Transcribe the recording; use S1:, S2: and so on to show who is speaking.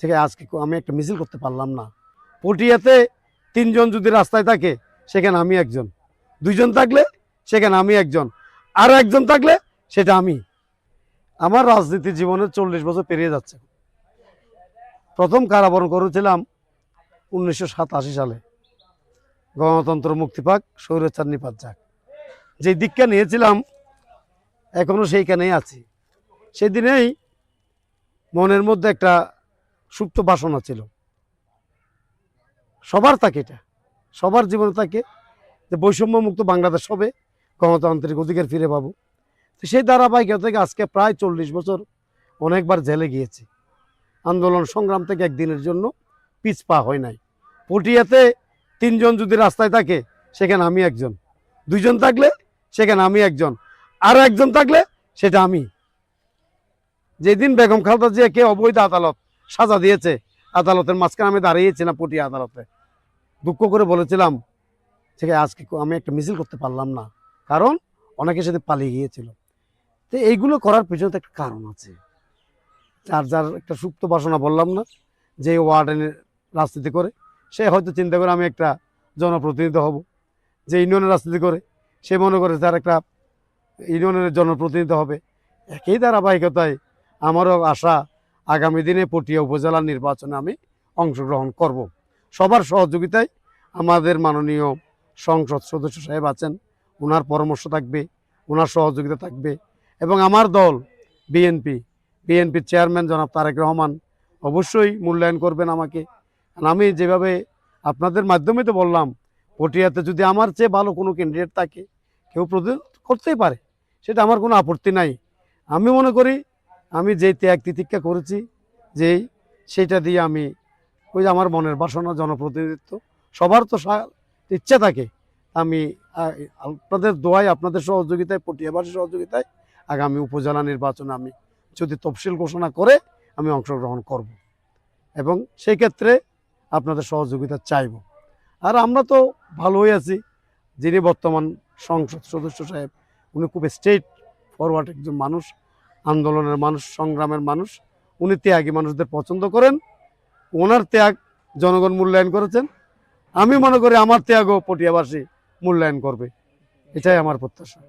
S1: থেকে আজকে আমি একটা মিছিল করতে পারলাম না। পটিয়াতে 3 জন যদি রাস্তায় থাকে সেখানে আমি একজন, 2 জন থাকলে সেখানে আমি একজন, আর একজন থাকলে সেটা আমি। আমার রাজনীতি জীবনে 40 বছর পেরিয়ে যাচ্ছে। প্রথম কারাবরণ করেছিলাম 1987 সালে, গণতন্ত্র মুক্তি পাক, স্বৈরাচার নিপাত যাক। যে দীক্ষা নিয়েছিলাম এখনো সেইখানেই আছি। সেদিনেই মনের মধ্যে একটা সুপ্ত বাসনা ছিল, সবার থাকে, এটা সবার জীবনে থাকে, যে বৈষম্য মুক্ত বাংলাদেশ হবে, গণতান্ত্রিক অধিকার ফিরে পাবো। তো সেই ধারাবাহিকতা থেকে আজকে প্রায় 40 বছর অনেকবার জেলে গিয়েছি। আন্দোলন সংগ্রাম থেকে একদিনের জন্য পিছ পা হয় নাই। পটিয়াতে 3 জন যদি রাস্তায় থাকে সেখানে আমি একজন, 2 জন থাকলে সেখানে আমি একজন, আর একজন থাকলে সেটা আমি। যেদিন বেগম খালেদা জিয়াকে অবৈধ আদালত সাজা দিয়েছে, আদালতের মাঝখানে আমি দাঁড়িয়েছিলাম পটিয়া আদালতে, দুঃখ করে বলেছিলাম যে আজকে আমি একটা মিছিল করতে পারলাম না, কারণ অনেকের সাথে পালিয়ে গিয়েছিল। তো এইগুলো করার পিছনে তো একটা কারণ আছে। যার যার একটা সুপ্ত বাসনা, বললাম না, যে ওয়ার্ডেনের রাজনীতি করে সে হয়তো চিন্তা করে আমি একটা জনপ্রতিনিধি হব, যে ইউনিয়নের রাজনীতি করে সে মনে করে তার একটা ইউনিয়নের জনপ্রতিনিধি হবে। একই ধারাবাহিকতায় আমারও আশা আগামী দিনে পটিয়া উপজেলার নির্বাচনে আমি অংশগ্রহণ করব। সবার সহযোগিতায় আমাদের মাননীয় সংসদ সদস্য সাহেব আছেন, ওনার পরামর্শ থাকবে, ওনার সহযোগিতা থাকবে, এবং আমার দল বিএনপির চেয়ারম্যান জনাব তারেক রহমান অবশ্যই মূল্যায়ন করবেন আমাকে। আমি যেভাবে আপনাদের মাধ্যমে তো বললাম, পটিয়াতে যদি আমার চেয়ে ভালো কোনো ক্যান্ডিডেট থাকে, কেউ প্রতিদ্বন্দ্বিতা করতেই পারে, সেটা আমার কোনো আপত্তি নাই। আমি মনে করি আমি যেই ত্যাগ তিতিক্ষা করেছি, সেইটা দিয়ে আমি ওই যে আমার মনের বাসনা, জনপ্রতিনিধিত্ব, সবার তো ইচ্ছা থাকে। আমি আপনাদের দোয়ায়, আপনাদের সহযোগিতায়, পটিয়াবাসীর সহযোগিতায় আগামী উপজেলা নির্বাচনে আমি যদি তফসিল ঘোষণা করে আমি অংশগ্রহণ করব, এবং সেই ক্ষেত্রে আপনাদের সহযোগিতা চাইব। আর আমরা তো ভালোই আছি। যিনি বর্তমান সংসদ সদস্য সাহেব, উনি খুব স্ট্রেট ফরওয়ার্ড একজন মানুষ, আন্দোলনের মানুষ, সংগ্রামের মানুষ। উনি ত্যাগী মানুষদের পছন্দ করেন, ওনার ত্যাগ জনগণ মূল্যায়ন করেছেন। আমি মনে করি আমার ত্যাগও পটিয়াবাসী মূল্যায়ন করবে, এটাই আমার প্রত্যাশা।